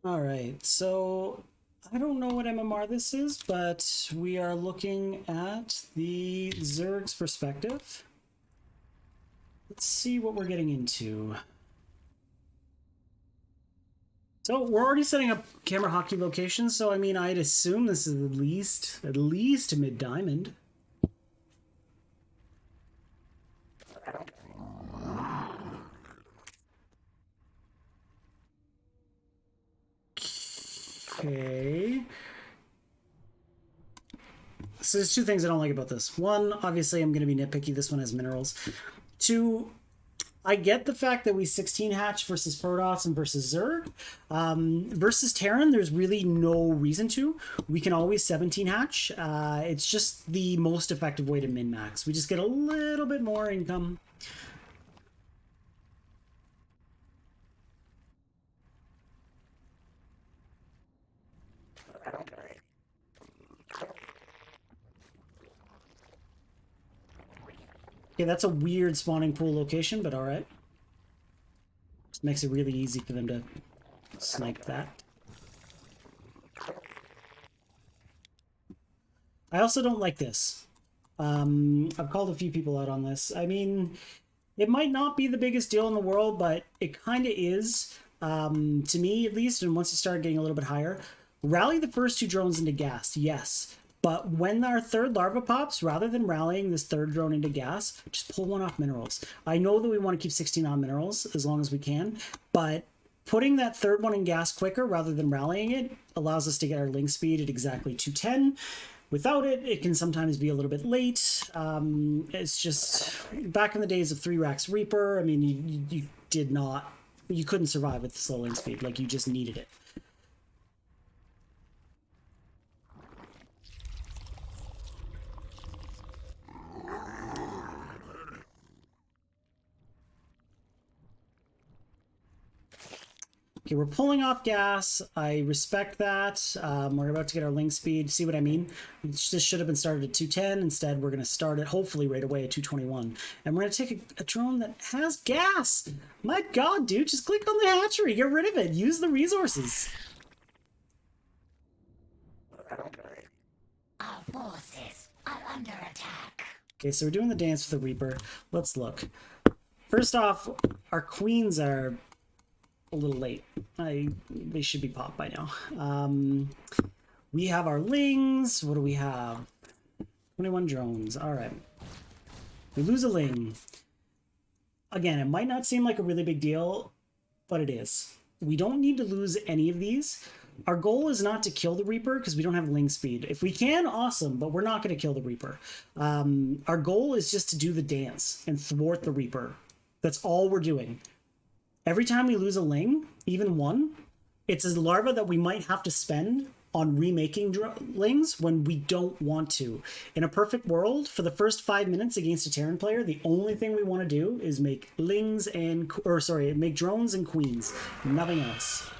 All right, so I don't know what MMR this is, but we are looking at the Zerg's perspective. Let's see what we're getting into. So we're already setting up camera hockey locations, so I mean, I'd assume this is at least mid-diamond. Okay. So there's two things I don't like about this. One, obviously I'm going to be nitpicky. This one has minerals. Two, I get the fact that we 16 hatch versus Protoss and versus Zerg. Versus Terran, there's really no reason to. We can always 17 hatch. It's just the most effective way to min-max. We just get a little bit more income. Okay, that's a weird spawning pool location, but alright. Just makes it really easy for them to snipe that. I also don't like this. I've called a few people out on this. I mean, it might not be the biggest deal in the world, but it kind of is, to me at least, and once you start getting a little bit higher. Rally the first two drones into gas, yes. But when our third larva pops, rather than rallying this third drone into gas, just pull one off minerals. I know that we want to keep 16 on minerals as long as we can, but putting that third one in gas quicker rather than rallying it allows us to get our link speed at exactly 210. Without it, it can sometimes be a little bit late. It's just, back in the days of 3 racks Reaper, I mean, you couldn't survive with the slow link speed, like you just needed it. Okay, we're pulling off gas. I respect that. We're about to get our link speed. See what I mean? This should have been started at 210. Instead, we're going to start it hopefully right away at 221. And we're going to take a drone that has gas. My God, dude, just click on the hatchery. Get rid of it. Use the resources. Our forces are under attack. Okay, so we're doing the dance for the Reaper. Let's look. First off, our queens are a little late. They should be popped by now. We have our lings. What do we have? 21 drones. All right. We lose a ling. Again, it might not seem like a really big deal, but it is. We don't need to lose any of these. Our goal is not to kill the Reaper because we don't have ling speed. If we can, awesome, but we're not going to kill the Reaper. Our goal is just to do the dance and thwart the Reaper. That's all we're doing. Every time we lose a ling, even one, it's a larva that we might have to spend on remaking lings when we don't want to. In a perfect world, for the first 5 minutes against a Terran player, the only thing we want to do is make make drones and queens. Nothing else.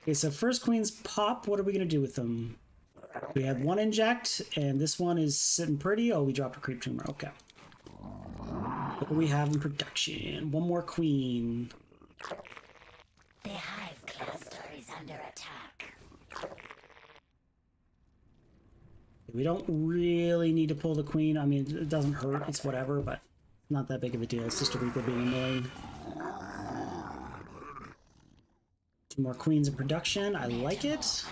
Okay, so first queens pop. What are we going to do with them? We had one inject, and this one is sitting pretty. Oh, we dropped a creep tumor. Okay. What do we have in production? One more queen. The hive cluster is under attack. We don't really need to pull the queen. I mean, it doesn't hurt. It's whatever, but not that big of a deal. It's just a Reaper being annoying. 2 more queens in production. I like it.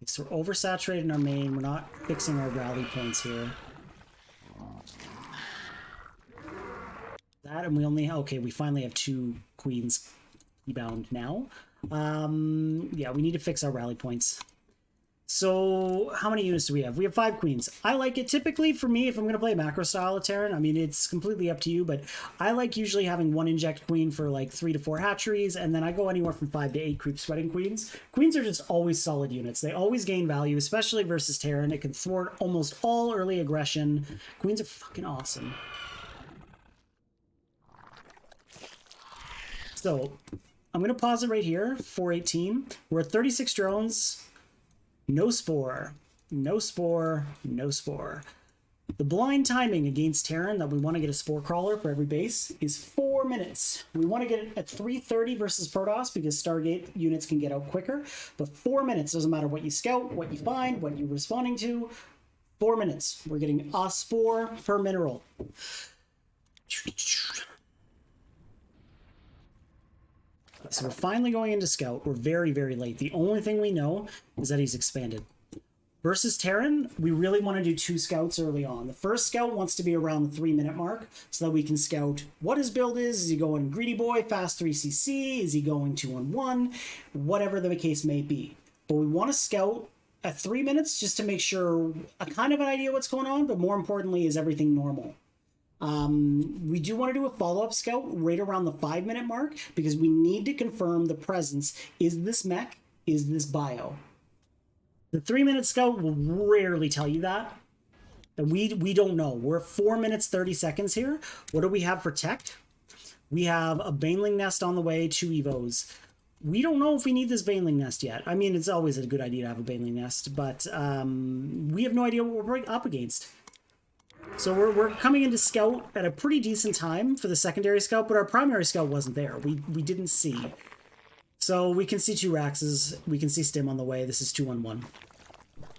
So we're oversaturated in our main. We're not fixing our rally points here. That, and we only... Okay, we finally have 2 queens bound now. Yeah, we need to fix our rally points. So, how many units do we have? We have 5 queens. I like it. Typically, for me, if I'm going to play macro style of Terran, I mean, it's completely up to you, but I like usually having 1 inject queen for like 3 to 4 hatcheries, and then I go anywhere from 5 to 8 creep sweating queens. Queens are just always solid units. They always gain value, especially versus Terran. It can thwart almost all early aggression. Queens are fucking awesome. So, I'm going to pause it right here, 418. We're at 36 drones. No spore. No spore. No spore. The blind timing against Terran that we want to get a Spore Crawler for every base is 4 minutes. We want to get it at 3:30 versus Protoss because Stargate units can get out quicker. But 4 minutes, doesn't matter what you scout, what you find, what you're responding to. 4 minutes. We're getting a Spore per mineral. So we're finally going into Scout. We're very, very late. The only thing we know is that he's expanded. Versus Terran, we really want to do 2 scouts early on. The first scout wants to be around the 3-minute mark so that we can scout what his build is. Is he going Greedy Boy, Fast 3cc? Is he going 2-on-1? Whatever the case may be. But we want to scout at 3 minutes just to make sure a kind of an idea what's going on, but more importantly, is everything normal? We do want to do a follow-up scout right around the 5-minute mark because we need to confirm the presence. Is this mech? Is this bio? The 3-minute scout will rarely tell you that. And we don't know. We're 4 minutes, 30 seconds here. What do we have for tech? We have a Baneling Nest on the way, 2 Evos. We don't know if we need this Baneling Nest yet. I mean, it's always a good idea to have a Baneling Nest, but we have no idea what we're up against. So we're coming into Scout at a pretty decent time for the secondary Scout, but our primary Scout wasn't there. We didn't see. So we can see 2 Raxes. We can see Stim on the way. This is 2-on-1.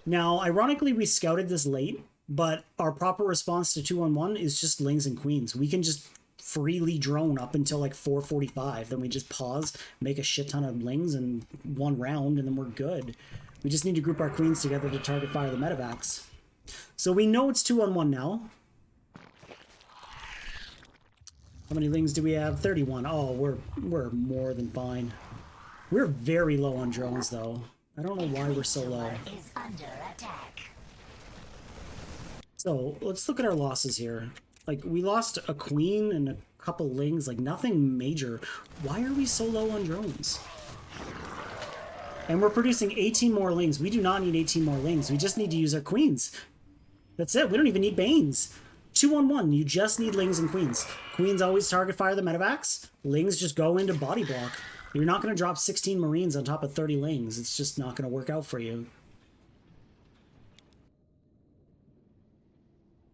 Now, ironically, we scouted this late, but our proper response to 2-on-1 is just Lings and Queens. We can just freely drone up until like 4:45. Then we just pause, make a shit ton of Lings in 1 round, and then we're good. We just need to group our Queens together to target fire the medevacs. So we know it's 2-on-1 now. How many Lings do we have? 31. Oh, we're more than fine. We're very low on drones, though. I don't know why we're so low. Is under attack. So let's look at our losses here. Like, we lost a Queen and a couple Lings, like nothing major. Why are we so low on drones? And we're producing 18 more Lings. We do not need 18 more Lings. We just need to use our Queens. That's it. We don't even need Banes. 2-on-1. You just need Lings and Queens. Queens always target fire the medevacs. Lings just go into body block. You're not going to drop 16 Marines on top of 30 Lings. It's just not going to work out for you.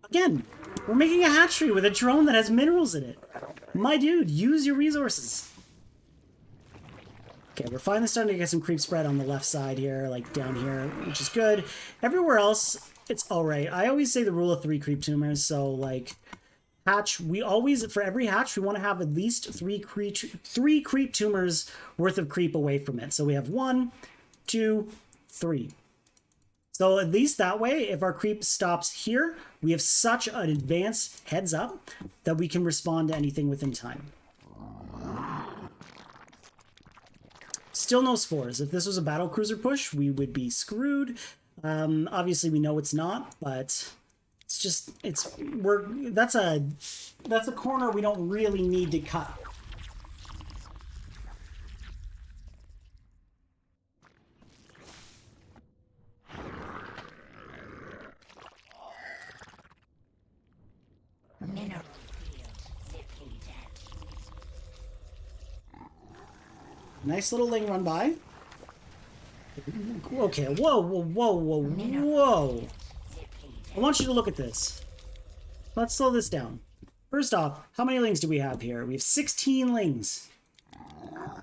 Again, we're making a hatchery with a drone that has minerals in it. My dude, use your resources. Okay, we're finally starting to get some creep spread on the left side here, like down here, which is good. Everywhere else, it's alright. I always say the rule of 3 creep tumors, so like... Hatch, we always, for every hatch, we want to have at least 3 creep tumors worth of creep away from it. So we have 1, 2, 3. So at least that way, if our creep stops here, we have such an advanced heads up that we can respond to anything within time. Still no spores. If this was a battle cruiser push, we would be screwed. Obviously, we know it's not, but... It's just, that's a corner we don't really need to cut. Mineral field depleted. Nice little Ling run by. Okay, whoa, whoa, whoa, whoa, whoa. I want you to look at this. Let's slow this down. First off, how many Lings do we have here? We have 16 Lings.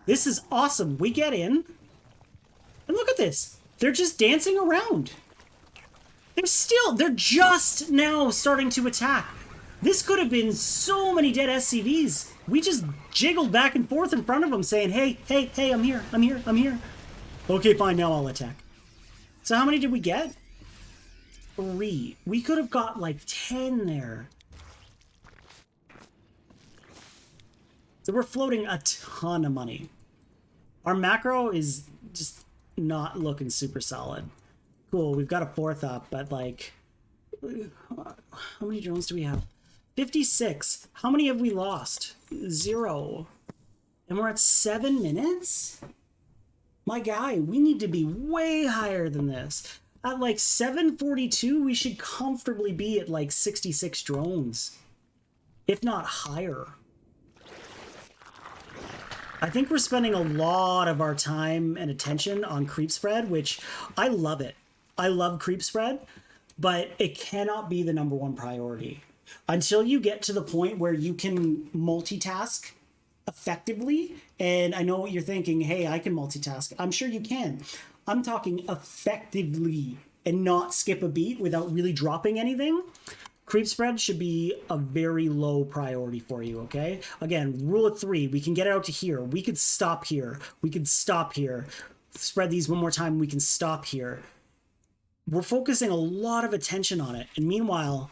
This is awesome. We get in. And look at this. They're just dancing around. They're just now starting to attack. This could have been so many dead SCVs. We just jiggled back and forth in front of them saying, hey, hey, hey, I'm here, I'm here, I'm here. Okay, fine, now I'll attack. So how many did we get? 3. We could have got like 10 there. So we're floating a ton of money. Our macro is just not looking super solid. Cool, we've got a 4th up, but like... How many drones do we have? 56. How many have we lost? 0. And we're at 7 minutes? My guy, we need to be way higher than this. At like 742, we should comfortably be at like 66 drones, if not higher. I think we're spending a lot of our time and attention on creep spread, which I love it. I love creep spread, but it cannot be the number one priority. Until you get to the point where you can multitask effectively, and I know what you're thinking, hey, I can multitask. I'm sure you can. I'm talking effectively and not skip a beat without really dropping anything. Creep spread should be a very low priority for you, okay? Again, rule of 3, we can get it out to here. We could stop here. We could stop here. Spread these one more time. We can stop here. We're focusing a lot of attention on it. And meanwhile,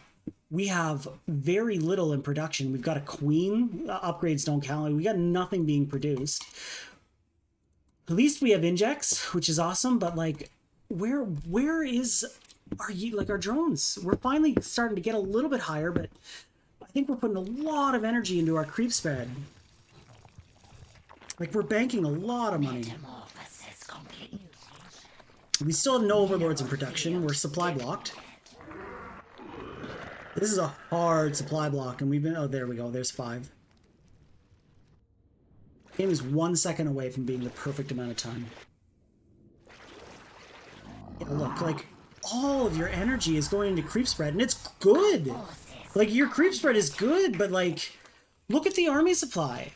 we have very little in production. We've got a queen. Upgrades don't count. We got nothing being produced. At least we have injects, which is awesome. But like, where is our drones? We're finally starting to get a little bit higher, but I think we're putting a lot of energy into our creep spread. Like, we're banking a lot of money. We still have no overlords in production. We're supply blocked. This is a hard supply block, and we've been... Oh, there we go. There's 5. Game is 1 second away from being the perfect amount of time. Yeah, look, like, all of your energy is going into creep spread, and it's good. Like, your creep spread is good, but, like, look at the army supply.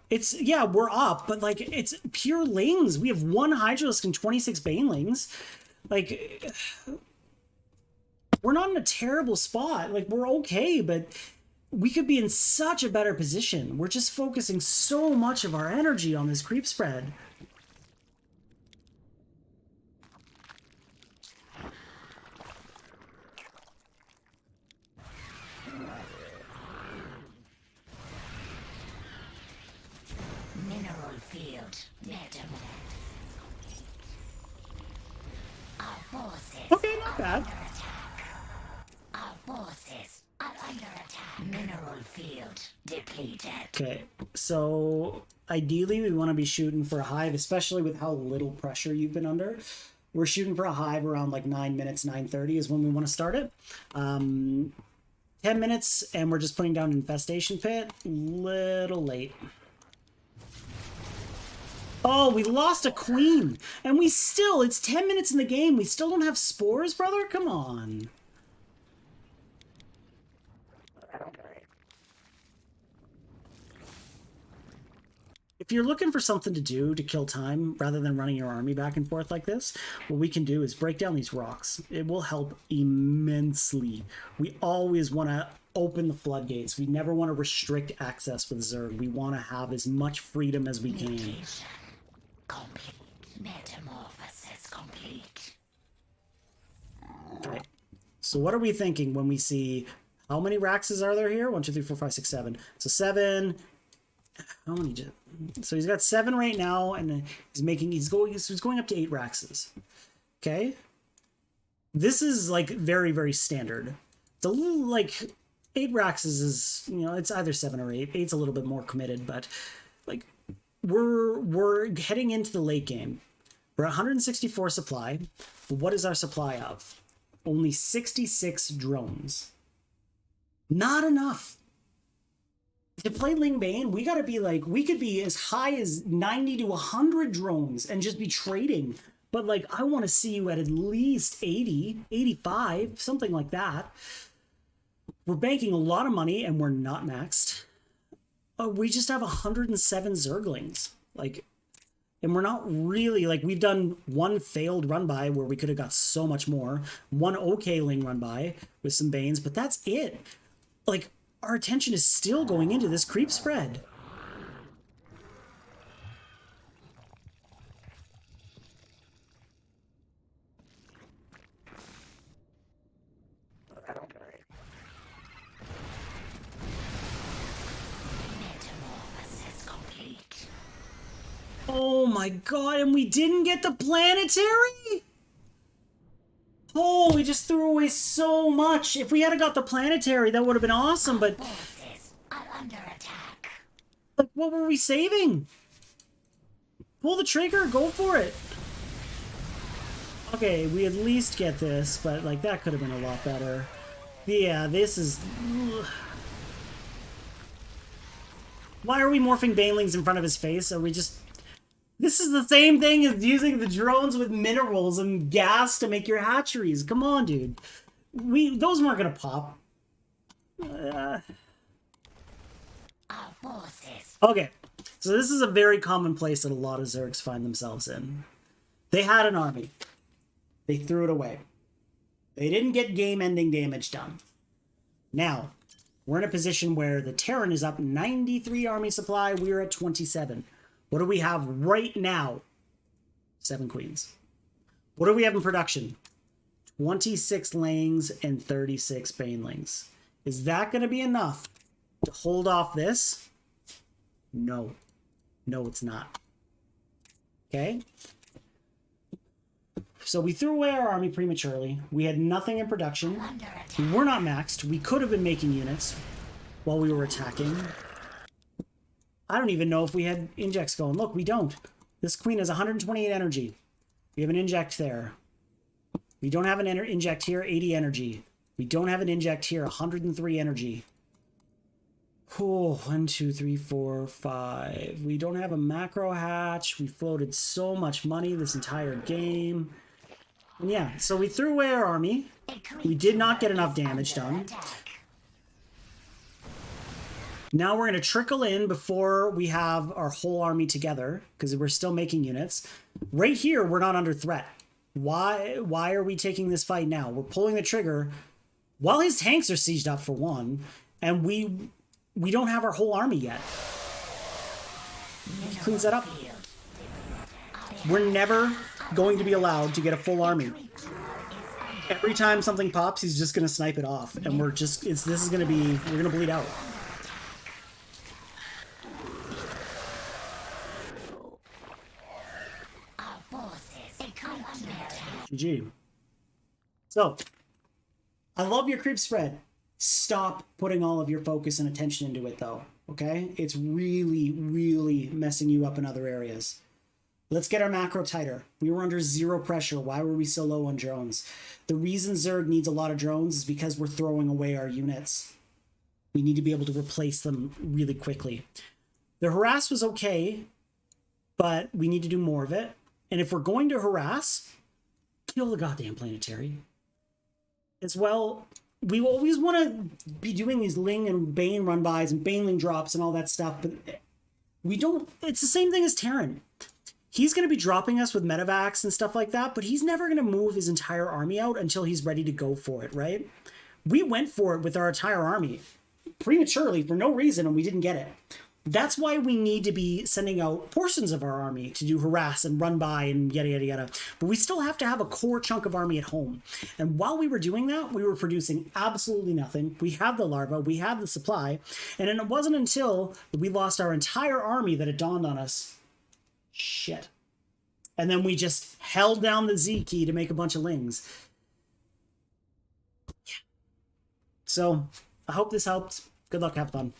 It's, yeah, we're up, but, like, it's pure lings. We have 1 Hydralisk and 26 Banelings. Like, we're not in a terrible spot. Like, we're okay, but we could be in such a better position. We're just focusing so much of our energy on this creep spread. Mineral field. Our forces Okay, not bad. Our forces are under attack. Mineral field depleted. Okay, so ideally we want to be shooting for a hive, especially with how little pressure you've been under. We're shooting for a hive around like 9 minutes, 9:30 is when we want to start it. 10 minutes, and we're just putting down infestation pit. Little late. Oh, we lost a queen, and we still, it's 10 minutes in the game. We still don't have spores, brother? Come on. If you're looking for something to do to kill time rather than running your army back and forth like this, what we can do is break down these rocks. It will help immensely. We always want to open the floodgates. We never want to restrict access with Zerg. We want to have as much freedom as we can. Mutation complete. Metamorphosis complete. Okay. So what are we thinking when we see how many Raxes are there here? 1, 2, 3, 4, 5, 6, 7. So 7. How many? So he's got 7 right now, and he's going up to 8 Raxes. Okay. This is like very, very standard. It's a little like 8 Raxes is, you know, it's either 7 or 8. 8's a little bit more committed, but like we're heading into the late game. We're at 164 supply. What is our supply of? Only 66 drones. Not enough. To play Ling Bane, we gotta be like, we could be as high as 90 to 100 drones and just be trading. But like, I want to see you at least 80, 85, something like that. We're banking a lot of money and we're not maxed. We just have 107 Zerglings. Like, and we're not really, like, we've done 1 failed run by where we could have got so much more. 1 okay Ling run by with some Banes, but that's it. Like, our attention is still going into this creep spread. Metamorphosis complete. Oh my god, and we didn't get the planetary? Oh, we just threw away so much. If we had got the planetary, that would have been awesome, but Forces are under attack. like, what were we saving? Pull the trigger, go for it. Okay, we at least get this, but like, that could have been a lot better. Yeah, this is... Why are we morphing Banelings in front of his face? Are we just... This is the same thing as using the drones with minerals and gas to make your hatcheries. Come on, dude. Those weren't gonna pop. Our forces. Okay, so this is a very common place that a lot of Zergs find themselves in. They had an army. They threw it away. They didn't get game-ending damage done. Now, we're in a position where the Terran is up 93 army supply. We're at 27. What do we have right now? 7 queens. What do we have in production? 26 Langs and 36 Banelings. Is that going to be enough to hold off this? No. No, it's not. Okay? So we threw away our army prematurely. We had nothing in production. We were not maxed. We could have been making units while we were attacking. I don't even know if we had injects going. Look, we don't. This queen has 128 energy. We have an inject there. We don't have an inject here, 80 energy. We don't have an inject here, 103 energy. Oh, 1, 2, 3, 4, 5. We don't have a macro hatch. We floated so much money this entire game. And yeah, so we threw away our army. We did not get enough damage done. Now we're going to trickle in before we have our whole army together, because we're still making units. Right here, we're not under threat. Why are we taking this fight now? We're pulling the trigger while his tanks are sieged up for one, and we don't have our whole army yet. Cleans that up. We're never going to be allowed to get a full army. Every time something pops, he's just going to snipe it off, and we're going to bleed out. GG. So, I love your creep spread. Stop putting all of your focus and attention into it, though. Okay? It's really, really messing you up in other areas. Let's get our macro tighter. We were under 0 pressure. Why were we so low on drones? The reason Zerg needs a lot of drones is because we're throwing away our units. We need to be able to replace them really quickly. The harass was okay, but we need to do more of it. And if we're going to harass, kill the goddamn planetary. As well, we always want to be doing these Ling and Bane run-bys and Baneling drops and all that stuff, but we don't... It's the same thing as Terran. He's going to be dropping us with medevacs and stuff like that, but he's never going to move his entire army out until he's ready to go for it, right? We went for it with our entire army prematurely for no reason, and we didn't get it. That's why we need to be sending out portions of our army to do harass and run by and yada, yada, yada. But we still have to have a core chunk of army at home. And while we were doing that, we were producing absolutely nothing. We had the larva, we had the supply. And then it wasn't until we lost our entire army that it dawned on us, shit. And then we just held down the Z key to make a bunch of Lings. Yeah. So, I hope this helped. Good luck, have fun.